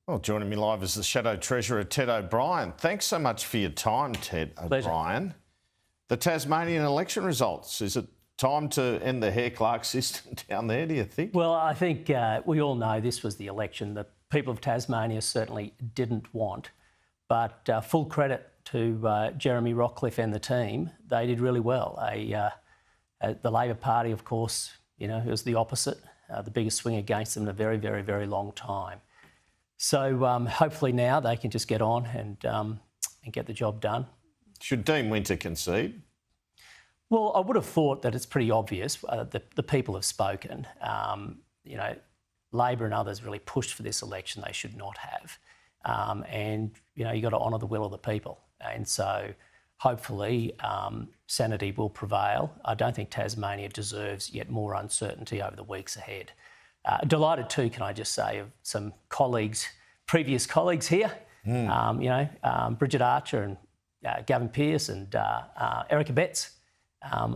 Well, joining me live is the Shadow Treasurer, Ted O'Brien. Thanks so much for your time, Ted O'Brien. The Tasmanian election results, is it time to end the Hare Clark system down there, do you think? Well, I think we all know this was the election that people of Tasmania certainly didn't want. But full credit to Jeremy Rockcliffe and the team. They did really well. The Labor Party, of course, it was the opposite, the biggest swing against them in a very, very, very long time. So hopefully now they can just get on and get the job done. Should Dean Winter concede? Well, I would have thought that it's pretty obvious that the people have spoken. Labor and others really pushed for this election. They should not have. You've got to honour the will of the people. And so hopefully sanity will prevail. I don't think Tasmania deserves yet more uncertainty over the weeks ahead. Delighted too, can I just say, of some colleagues, previous colleagues here, Bridget Archer and Gavin Pearce and Erica Betts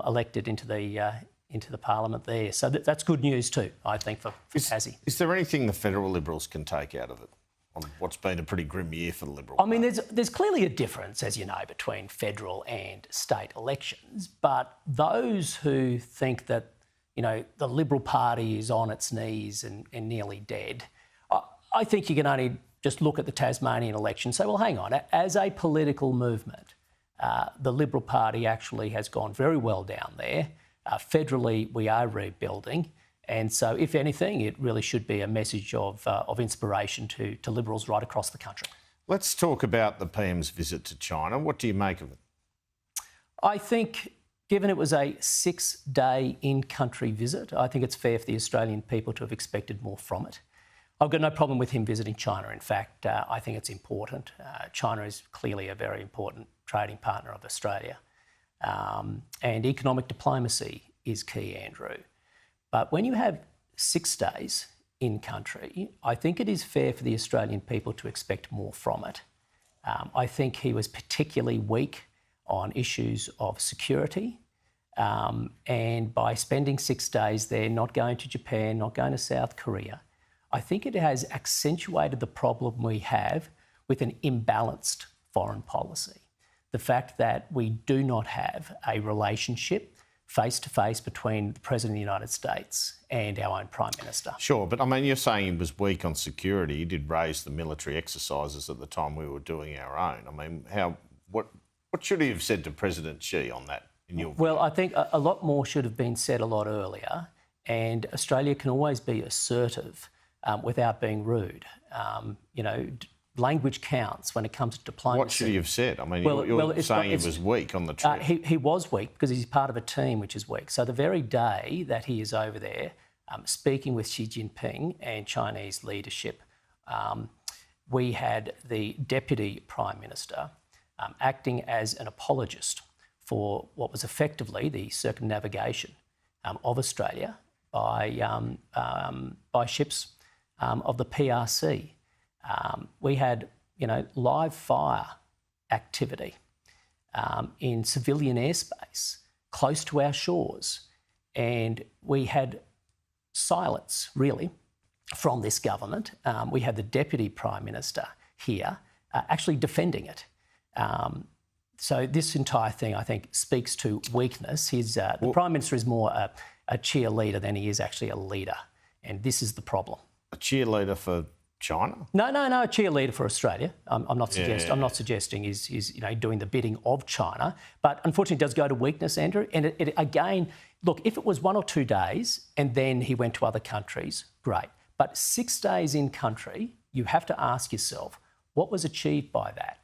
elected into the parliament there. So that's good news too, I think, for Tassie. Is there anything the federal Liberals can take out of it on what's been a pretty grim year for the Liberal Party? I mean, there's clearly a difference, as you know, between federal and state elections, but those who think that the Liberal Party is on its knees and nearly dead, I think you can only just look at the Tasmanian election and say, well, hang on, as a political movement, the Liberal Party actually has gone very well down there. Federally, we are rebuilding. And so, if anything, it really should be a message of inspiration to Liberals right across the country. Let's talk about the PM's visit to China. What do you make of it? I think, given it was a 6-day in-country visit, I think it's fair for the Australian people to have expected more from it. I've got no problem with him visiting China. In fact, I think it's important. China is clearly a very important trading partner of Australia. And economic diplomacy is key, Andrew. But when you have 6 days in country, I think it is fair for the Australian people to expect more from it. I think he was particularly weak on issues of security. And by spending 6 days there, not going to Japan, not going to South Korea, I think it has accentuated the problem we have with an imbalanced foreign policy. The fact that we do not have a relationship face-to-face between the President of the United States and our own Prime Minister. Sure, but I mean, you're saying he was weak on security. He did raise the military exercises at the time we were doing our own. I mean, what should he have said to President Xi on that, in your view? Well, I think a lot more should have been said a lot earlier, and Australia can always be assertive without being rude. Language counts when it comes to diplomacy. What should he have said? I mean, you're saying he was weak on the trip. He was weak because he's part of a team which is weak. So the very day that he is over there speaking with Xi Jinping and Chinese leadership, we had the Deputy Prime Minister acting as an apologist for what was effectively the circumnavigation of Australia by ships of the PRC. We had, live fire activity in civilian airspace close to our shores, and we had silence, really, from this government. We had the Deputy Prime Minister here actually defending it. So this entire thing, I think, speaks to weakness. The Prime Minister is more a cheerleader than he is actually a leader, and this is the problem. A cheerleader for China? No, a cheerleader for Australia. I'm not suggesting he's doing the bidding of China, but unfortunately it does go to weakness, Andrew. And again, look, if it was 1 or 2 days and then he went to other countries, great. But 6 days in country, you have to ask yourself, what was achieved by that?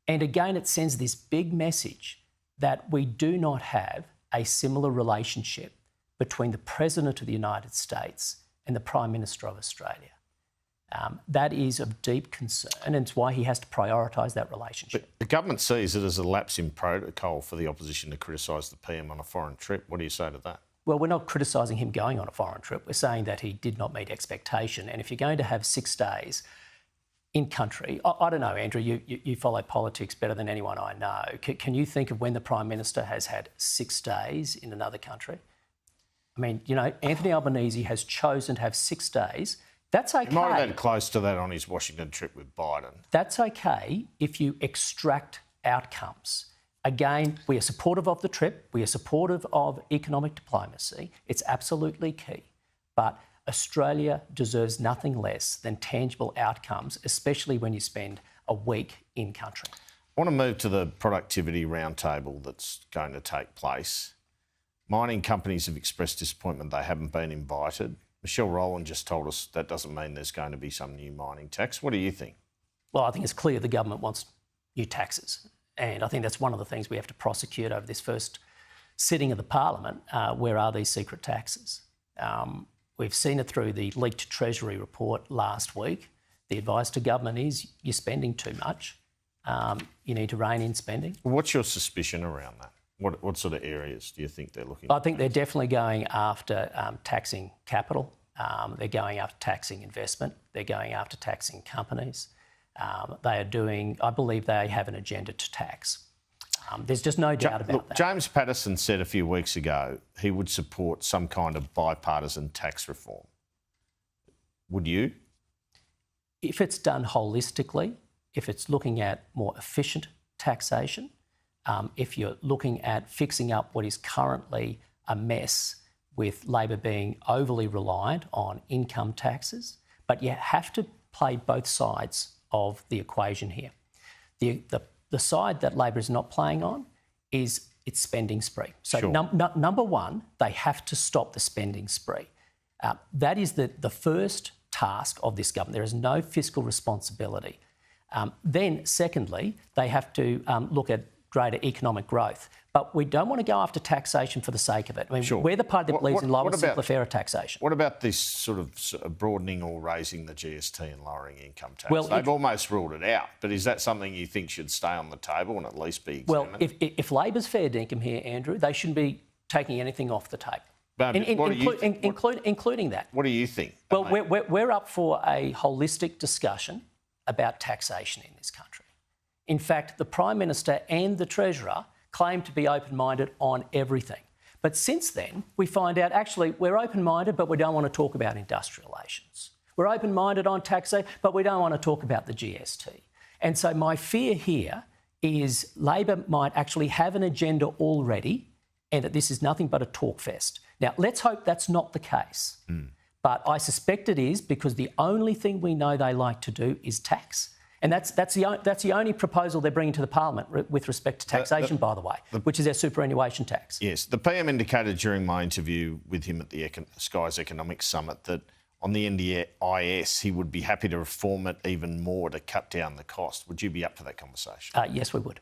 And again, it sends this big message that we do not have a similar relationship between the President of the United States and the Prime Minister of Australia. That is of deep concern, and it's why he has to prioritise that relationship. But the government sees it as a lapse in protocol for the opposition to criticise the PM on a foreign trip. What do you say to that? Well, we're not criticising him going on a foreign trip. We're saying that he did not meet expectation. And if you're going to have 6 days in country, I don't know, Andrew, you follow politics better than anyone I know. Can you think of when the Prime Minister has had 6 days in another country? I mean, Anthony Albanese has chosen to have 6 days. That's okay. He might have had close to that on his Washington trip with Biden. That's okay if you extract outcomes. Again, we are supportive of the trip. We are supportive of economic diplomacy. It's absolutely key. But Australia deserves nothing less than tangible outcomes, especially when you spend a week in country. I want to move to the productivity roundtable that's going to take place. Mining companies have expressed disappointment they haven't been invited. Michelle Rowland just told us that doesn't mean there's going to be some new mining tax. What do you think? Well, I think it's clear the government wants new taxes. And I think that's one of the things we have to prosecute over this first sitting of the Parliament. Where are these secret taxes? We've seen it through the leaked Treasury report last week. The advice to government is you're spending too much. You need to rein in spending. What's your suspicion around that? What sort of areas do you think they're looking at? I think they're definitely going after taxing capital. They're going after taxing investment. They're going after taxing companies. They are doing, I believe they have an agenda to tax. There's just no doubt about that. James Patterson said a few weeks ago he would support some kind of bipartisan tax reform. Would you? If it's done holistically, if it's looking at more efficient taxation, if you're looking at fixing up what is currently a mess with Labor being overly reliant on income taxes, but you have to play both sides of the equation here. The side that Labor is not playing on is its spending spree. So sure. Number one, they have to stop the spending spree. That is the first task of this government. There is no fiscal responsibility. Then secondly, they have to look at greater economic growth. But we don't want to go after taxation for the sake of it. I mean, sure. We're the party that believes in lower, simpler, fairer taxation. What about this sort of broadening or raising the GST and lowering income tax? Well, they've almost ruled it out, but is that something you think should stay on the table and at least be examined? Well, if Labor's fair dinkum here, Andrew, they shouldn't be taking anything off the table, including that. What do you think? Well, we're up for a holistic discussion about taxation in this country. In fact, the Prime Minister and the Treasurer claim to be open-minded on everything. But since then, we find out, actually, we're open-minded, but we don't want to talk about industrial relations. We're open-minded on taxation, but we don't want to talk about the GST. And so my fear here is Labor might actually have an agenda already and that this is nothing but a talk fest. Now, let's hope that's not the case. But I suspect it is, because the only thing we know they like to do is tax. And that's the only proposal they're bringing to the Parliament with respect to taxation, by the way, which is their superannuation tax. Yes. The PM indicated during my interview with him at the Skies Economic Summit that on the NDIS he would be happy to reform it even more to cut down the cost. Would you be up for that conversation? Yes, we would.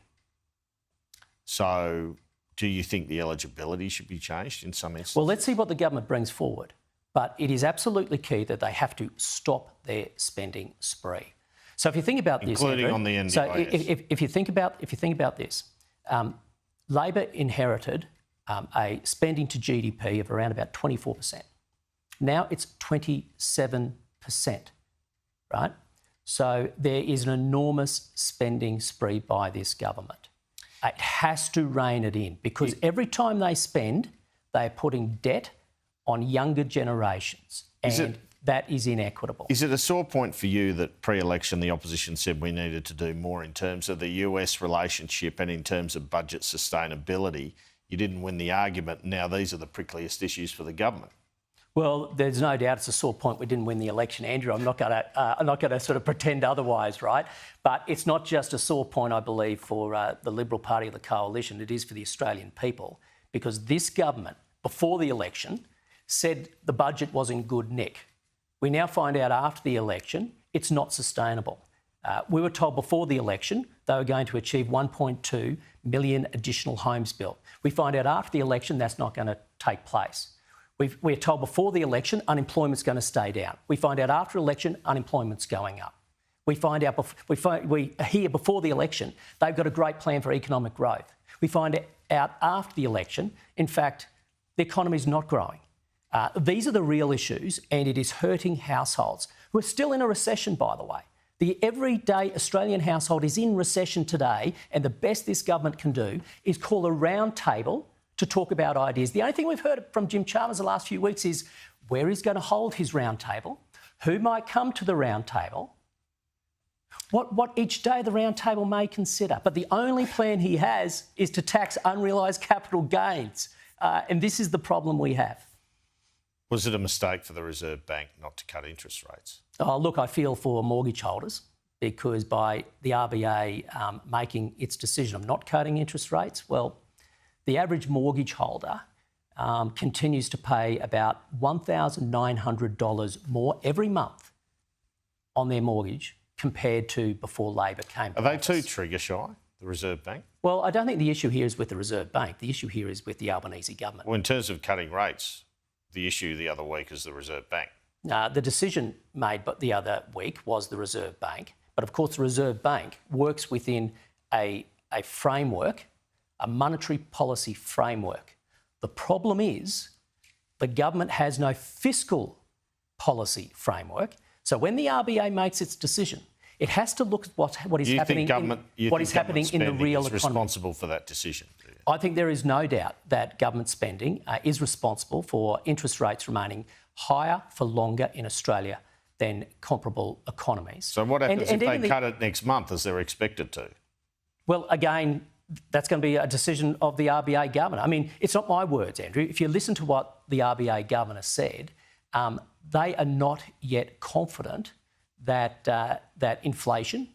So do you think the eligibility should be changed in some instances? Well, let's see what the government brings forward. But it is absolutely key that they have to stop their spending spree. So if you think about this, including Andrew, on the NDIS. So if you think about this, Labor inherited a spending to GDP of around about 24%. Now it's 27%, right? So there is an enormous spending spree by this government. It has to rein it in, because every time they spend, they are putting debt on younger generations. And that is inequitable. Is it a sore point for you that pre-election the opposition said we needed to do more in terms of the US relationship and in terms of budget sustainability? You didn't win the argument. Now these are the prickliest issues for the government. Well, there's no doubt it's a sore point we didn't win the election, Andrew. I'm not going to sort of pretend otherwise, right? But it's not just a sore point, I believe, for the Liberal Party of the coalition. It is for the Australian people, because this government, before the election, said the budget was in good nick. We now find out after the election it's not sustainable. We were told before the election they were going to achieve 1.2 million additional homes built. We find out after the election that's not going to take place. We're told before the election unemployment's going to stay down. We find out after election unemployment's going up. We hear before the election they've got a great plan for economic growth. We find out after the election, in fact, the economy's not growing. These are the real issues, and it is hurting households who are still in a recession, by the way. The everyday Australian household is in recession today, and the best this government can do is call a round table to talk about ideas. The only thing we've heard from Jim Chalmers the last few weeks is where he's going to hold his round table, who might come to the round table, what each day the round table may consider. But the only plan he has is to tax unrealised capital gains. And this is the problem we have. Was it a mistake for the Reserve Bank not to cut interest rates? Oh, look, I feel for mortgage holders because by the RBA making its decision of not cutting interest rates, well, the average mortgage holder continues to pay about $1,900 more every month on their mortgage compared to before Labor came to Are they office. too trigger shy, the Reserve Bank? Well, I don't think the issue here is with the Reserve Bank. The issue here is with the Albanese government. Well, in terms of cutting rates, the issue the other week is the Reserve Bank. The decision made the other week was the Reserve Bank. But of course, the Reserve Bank works within a framework, a monetary policy framework. The problem is the government has no fiscal policy framework. So when the RBA makes its decision, it has to look at what is happening in the real economy. Responsible for that decision? I think there is no doubt that government spending is responsible for interest rates remaining higher for longer in Australia than comparable economies. So what happens if they cut it next month as they're expected to? Well, again, that's going to be a decision of the RBA governor. I mean, it's not my words, Andrew. If you listen to what the RBA governor said, they are not yet confident that that inflation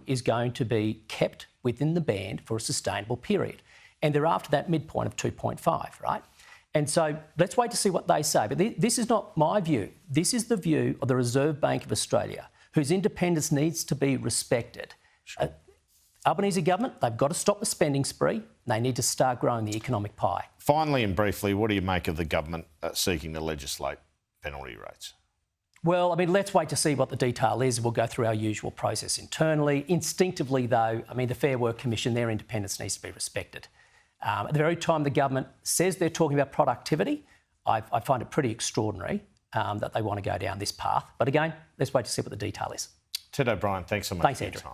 is going to be kept within the band for a sustainable period. And they're after that midpoint of 2.5, right? And so let's wait to see what they say. But this is not my view. This is the view of the Reserve Bank of Australia, whose independence needs to be respected. Sure. Albanese government, they've got to stop the spending spree. They need to start growing the economic pie. Finally and briefly, what do you make of the government seeking to legislate penalty rates? Well, I mean, let's wait to see what the detail is. We'll go through our usual process internally. Instinctively, though, I mean, the Fair Work Commission, their independence needs to be respected. At the very time the government says they're talking about productivity, I find it pretty extraordinary that they want to go down this path. But again, let's wait to see what the detail is. Ted O'Brien, thanks so much for your time.